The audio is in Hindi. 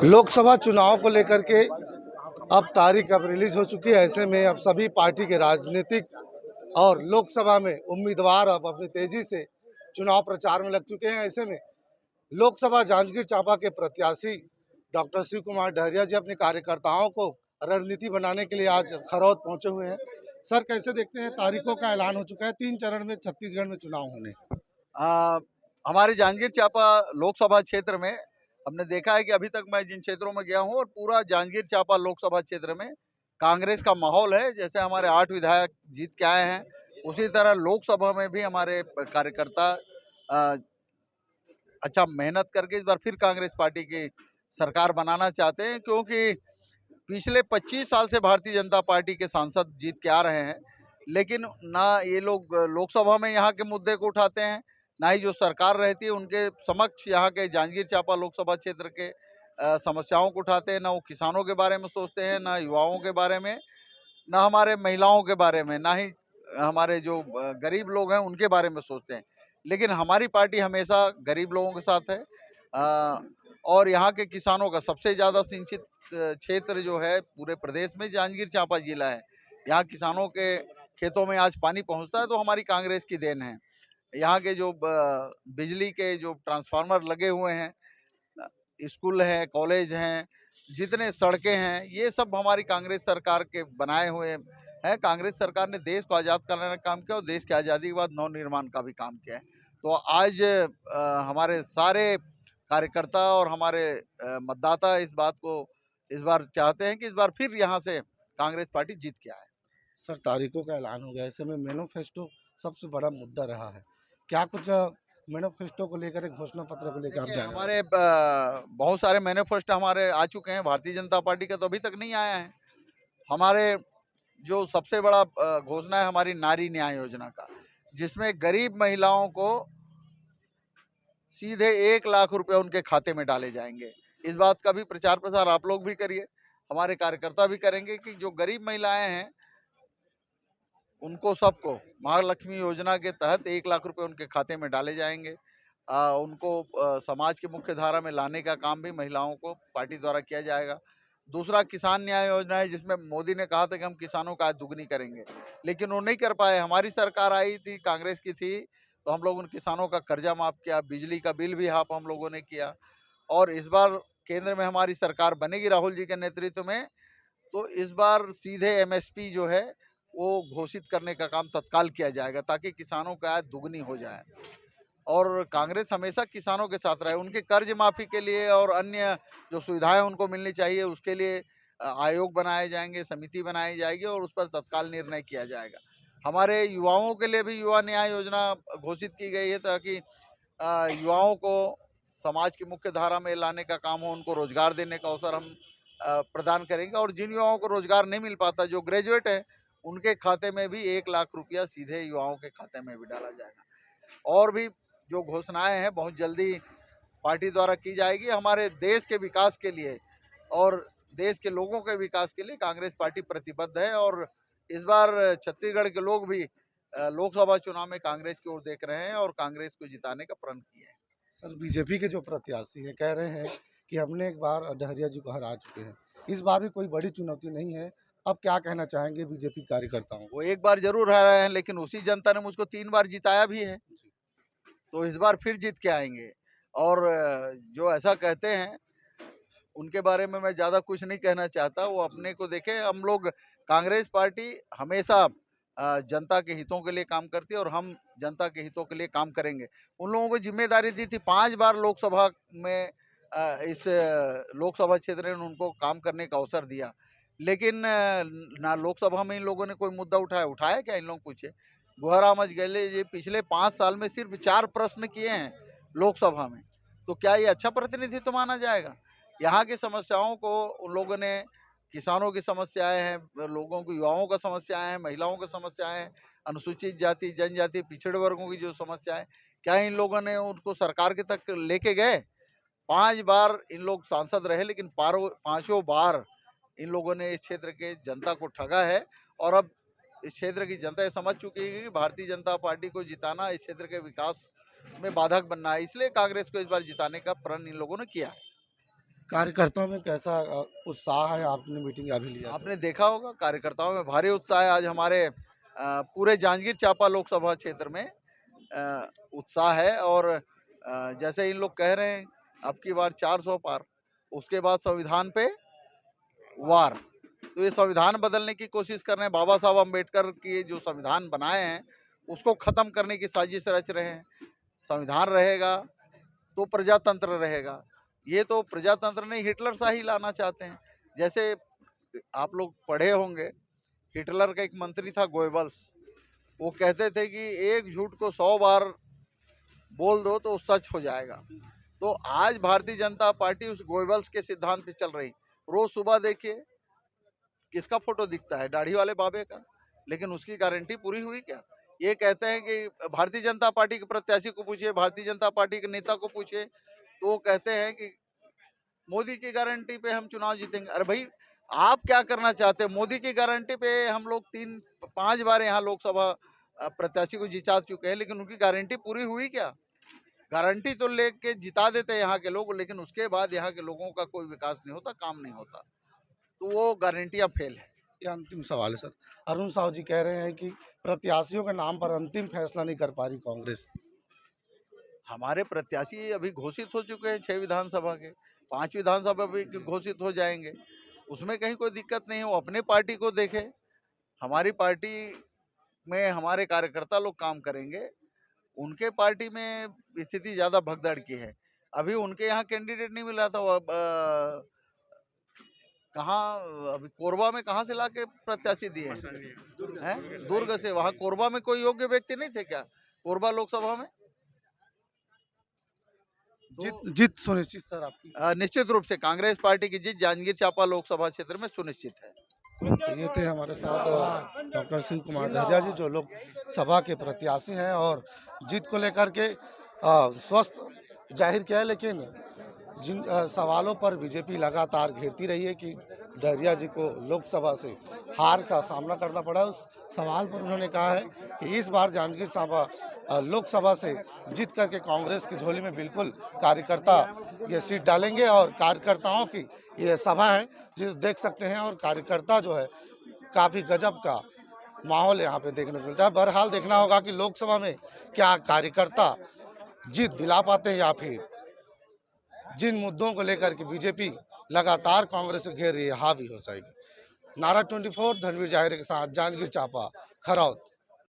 लोकसभा चुनाव को लेकर के अब तारीख अब रिलीज हो चुकी है। ऐसे में अब सभी पार्टी के राजनीतिक और लोकसभा में उम्मीदवार अब अपनी तेजी से चुनाव प्रचार में लग चुके हैं। ऐसे में लोकसभा जांजगीर चांपा के प्रत्याशी डॉक्टर शिव कुमार डहरिया जी अपने कार्यकर्ताओं को रणनीति बनाने के लिए आज खरौद पहुंचे हुए हैं। सर, कैसे देखते हैं, तारीखों का ऐलान हो चुका है, 3 चरण में छत्तीसगढ़ में चुनाव होने। हमारे जांजगीर चांपा लोकसभा क्षेत्र में हमने देखा है कि अभी तक मैं जिन क्षेत्रों में गया हूं और पूरा जांजगीर चांपा लोकसभा क्षेत्र में कांग्रेस का माहौल है। जैसे हमारे 8 विधायक जीत के आए हैं, उसी तरह लोकसभा में भी हमारे कार्यकर्ता अच्छा मेहनत करके इस बार फिर कांग्रेस पार्टी की सरकार बनाना चाहते हैं, क्योंकि पिछले 25 साल से भारतीय जनता पार्टी के सांसद जीत के आ रहे हैं, लेकिन ना ये लोग लोकसभा में यहाँ के मुद्दे को उठाते हैं, ना ही जो सरकार रहती है उनके समक्ष यहाँ के जांजगीर चांपा लोकसभा क्षेत्र के समस्याओं को उठाते हैं। ना वो किसानों के बारे में सोचते हैं, ना युवाओं के बारे में, ना हमारे महिलाओं के बारे में, ना ही हमारे जो गरीब लोग हैं उनके बारे में सोचते हैं। लेकिन हमारी पार्टी हमेशा गरीब लोगों के साथ है। और यहाँ के किसानों का सबसे ज़्यादा सिंचित क्षेत्र जो है पूरे प्रदेश में जांजगीर चांपा जिला है। यहाँ किसानों के खेतों में आज पानी पहुँचता है तो हमारी कांग्रेस की देन है। यहाँ के जो बिजली के जो ट्रांसफार्मर लगे हुए हैं, स्कूल हैं, कॉलेज हैं, जितने सड़कें हैं, ये सब हमारी कांग्रेस सरकार के बनाए हुए हैं। कांग्रेस सरकार ने देश को आज़ाद कराने का काम किया और देश की आज़ादी के बाद नवनिर्माण का भी काम किया है। तो आज हमारे सारे कार्यकर्ता और हमारे मतदाता इस बात को इस बार चाहते हैं कि इस बार फिर यहाँ से कांग्रेस पार्टी जीत के आए। सर, तारीखों का ऐलान हो गया, ऐसे में मैनिफेस्टो सबसे बड़ा मुद्दा रहा है। क्या कुछ मैनिफेस्टो को लेकर, एक घोषणा पत्र को लेकर आप जान रहे हैं? हमारे बहुत सारे मैनिफेस्टो हमारे आ चुके हैं। भारतीय जनता पार्टी का तो अभी तक नहीं आया है। हमारे जो सबसे बड़ा घोषणा है हमारी नारी न्याय योजना का, जिसमें गरीब महिलाओं को सीधे 1 लाख रुपए उनके खाते में डाले जाएंगे। इस बात का भी प्रचार प्रसार आप लोग भी करिए, हमारे कार्यकर्ता भी करेंगे कि जो गरीब महिलाएं हैं उनको सबको महालक्ष्मी योजना के तहत 1 लाख रुपए उनके खाते में डाले जाएंगे। उनको समाज की मुख्य धारा में लाने का काम भी महिलाओं को पार्टी द्वारा किया जाएगा। दूसरा किसान न्याय योजना है, जिसमें मोदी ने कहा था कि हम किसानों का आय दुगनी करेंगे, लेकिन वो नहीं कर पाए। हमारी सरकार आई थी, कांग्रेस की थी, तो हम लोग उन किसानों का कर्जा माफ किया, बिजली का बिल भी हाफ हम लोगों ने किया। और इस बार केंद्र में हमारी सरकार बनेगी राहुल जी के नेतृत्व में, तो इस बार सीधे एमएसपी जो है वो घोषित करने का काम तत्काल किया जाएगा, ताकि किसानों का आय दुगनी हो जाए। और कांग्रेस हमेशा किसानों के साथ रहे। उनके कर्ज माफी के लिए और अन्य जो सुविधाएं उनको मिलनी चाहिए उसके लिए आयोग बनाए जाएंगे, समिति बनाई जाएगी और उस पर तत्काल निर्णय किया जाएगा। हमारे युवाओं के लिए भी युवा न्याय योजना घोषित की गई है, ताकि युवाओं को समाज की मुख्य धारा में लाने का काम हो, उनको रोजगार देने का अवसर हम प्रदान करेंगे। और जिन युवाओं को रोजगार नहीं मिल पाता, जो ग्रेजुएट है, उनके खाते में भी 1 लाख रुपया सीधे युवाओं के खाते में भी डाला जाएगा। और भी जो घोषणाएं हैं बहुत जल्दी पार्टी द्वारा की जाएगी। हमारे देश के विकास के लिए और देश के लोगों के विकास के लिए कांग्रेस पार्टी प्रतिबद्ध है। और इस बार छत्तीसगढ़ के लोग भी लोकसभा चुनाव में कांग्रेस की ओर देख रहे हैं और कांग्रेस को जिताने का प्रण किए हैं। सर, बीजेपी के जो प्रत्याशी हैं कह रहे हैं कि हमने एक बार डहरिया जी को हरा चुके हैं, इस बार भी कोई बड़ी चुनौती नहीं है। अब क्या कहना चाहेंगे बीजेपी कार्यकर्ताओं को? वो एक बार जरूर हराए हैं, लेकिन उसी जनता ने मुझको 3 बार जिताया भी है, तो इस बार फिर जीत के आएंगे। और जो ऐसा कहते हैं उनके बारे में मैं ज़्यादा कुछ नहीं कहना चाहता, वो अपने को देखें। हम लोग कांग्रेस पार्टी हमेशा जनता के हितों के लिए काम करती है और हम जनता के हितों के लिए काम करेंगे। उन लोगों को जिम्मेदारी दी थी 5 बार लोकसभा में, इस लोकसभा क्षेत्र ने उनको काम करने का अवसर दिया, लेकिन ना लोकसभा में इन लोगों ने कोई मुद्दा उठाया क्या? इन लोग पूछे। गुहाराम गहले जी पिछले 5 साल में सिर्फ 4 प्रश्न किए हैं लोकसभा में, तो क्या ये अच्छा प्रतिनिधित्व माना जाएगा? यहाँ की समस्याओं को उन लोगों ने, किसानों की समस्याएं हैं, लोगों की, युवाओं का समस्याएं हैं, महिलाओं की समस्याएं हैं, अनुसूचित जाति जनजाति पिछड़े वर्गों की जो समस्याएं, क्या इन लोगों ने उनको सरकार के तक लेके गए? 5 बार इन लोग सांसद रहे, लेकिन पांचों बार इन लोगों ने इस क्षेत्र के जनता को ठगा है। और अब इस क्षेत्र की जनता ये समझ चुकी है कि भारतीय जनता पार्टी को जिताना इस क्षेत्र के विकास में बाधक बनना है, इसलिए कांग्रेस को इस बार जिताने का प्रण इन लोगों ने किया है। कार्यकर्ताओं में कैसा उत्साह है? आपने मीटिंग अभी लिया था। आपने देखा होगा कार्यकर्ताओं में भारी उत्साह है। आज हमारे पूरे जांजगीर चांपा लोकसभा क्षेत्र में उत्साह है और जैसे इन लोग कह रहे हैं अब की बार 400 पार, उसके बाद संविधान पे वार, तो ये संविधान बदलने की कोशिश कर रहे हैं। बाबा साहब अम्बेडकर की जो संविधान बनाए हैं उसको खत्म करने की साजिश रच रहे हैं। संविधान रहेगा तो प्रजातंत्र रहेगा, ये तो प्रजातंत्र नहीं हिटलर शाही लाना चाहते हैं। जैसे आप लोग पढ़े होंगे, हिटलर का एक मंत्री था गोएबल्स, वो कहते थे कि एक झूठ को 100 बार बोल दो तो सच हो जाएगा। तो आज भारतीय जनता पार्टी उस गोएबल्स के सिद्धांत पे चल रही। रोज सुबह देखिए किसका फोटो दिखता है, दाढ़ी वाले बाबे का, लेकिन उसकी गारंटी पूरी हुई क्या? ये कहते हैं कि भारतीय जनता पार्टी के प्रत्याशी को पूछिए, भारतीय जनता पार्टी के नेता को पूछिए, तो वो कहते हैं कि मोदी की गारंटी पे हम चुनाव जीतेंगे। अरे भाई, आप क्या करना चाहते हैं? मोदी की गारंटी पे हम लोग 3-5 बार यहाँ लोकसभा प्रत्याशी को जिता चुके हैं, लेकिन उनकी गारंटी पूरी हुई क्या? गारंटी तो लेके जिता देते हैं यहाँ के लोग, लेकिन उसके बाद यहाँ के लोगों का कोई विकास नहीं होता, काम नहीं होता, तो वो गारंटियां फेल है। ये अंतिम सवाल है सर। अरुण साहू जी कह रहे हैं कि प्रत्याशियों के नाम पर अंतिम फैसला नहीं कर पा रही कांग्रेस। हमारे प्रत्याशी अभी घोषित हो चुके हैं 6 विधानसभा के, 5 विधानसभा भी घोषित हो जाएंगे, उसमें कहीं कोई दिक्कत नहीं है। वो अपने पार्टी को देखे, हमारी पार्टी में हमारे कार्यकर्ता लोग काम करेंगे, उनके पार्टी में स्थिति ज़्यादा भगदड़ की है। अभी उनके यहाँ कैंडिडेट नहीं मिला था, वो कहाँ अभी कोरबा में कहाँ से लाके प्रत्याशी दिए हैं? दुर्ग से। वहाँ कोरबा में कोई योग्य व्यक्ति नहीं थे क्या? कोरबा लोकसभा में जीत तो जीत सुनिश्चित सर आपकी। निश्चित रूप से कांग्रेस पार्टी की जीत जांजगीर चांपा लोकसभा क्षेत्र में सुनिश्चित है। तो ये थे हमारे साथ डॉक्टर शिव कुमार डहरिया जी, जो लोग सभा के प्रत्याशी हैं और जीत को लेकर के स्वस्थ जाहिर किया है। लेकिन जिन सवालों पर बीजेपी लगातार घेरती रही है कि डहरिया जी को लोकसभा से हार का सामना करना पड़ा, उस सवाल पर उन्होंने कहा है कि इस बार जांजगीर चांपा लोकसभा से जीत करके कांग्रेस की झोली में बिल्कुल कार्यकर्ता ये सीट डालेंगे। और कार्यकर्ताओं की ये सभा है जिस देख सकते हैं, और कार्यकर्ता जो है काफ़ी गजब का माहौल यहाँ पे देखने को मिलता है। बहरहाल देखना होगा कि लोकसभा में क्या कार्यकर्ता जीत दिला पाते हैं, या फिर जिन मुद्दों को लेकर के बीजेपी लगातार कांग्रेस को घेर रही है हावी हो जाएगी। नारा 24 धनवीर जाहिर के साथ जांजगीर चांपा खरौद।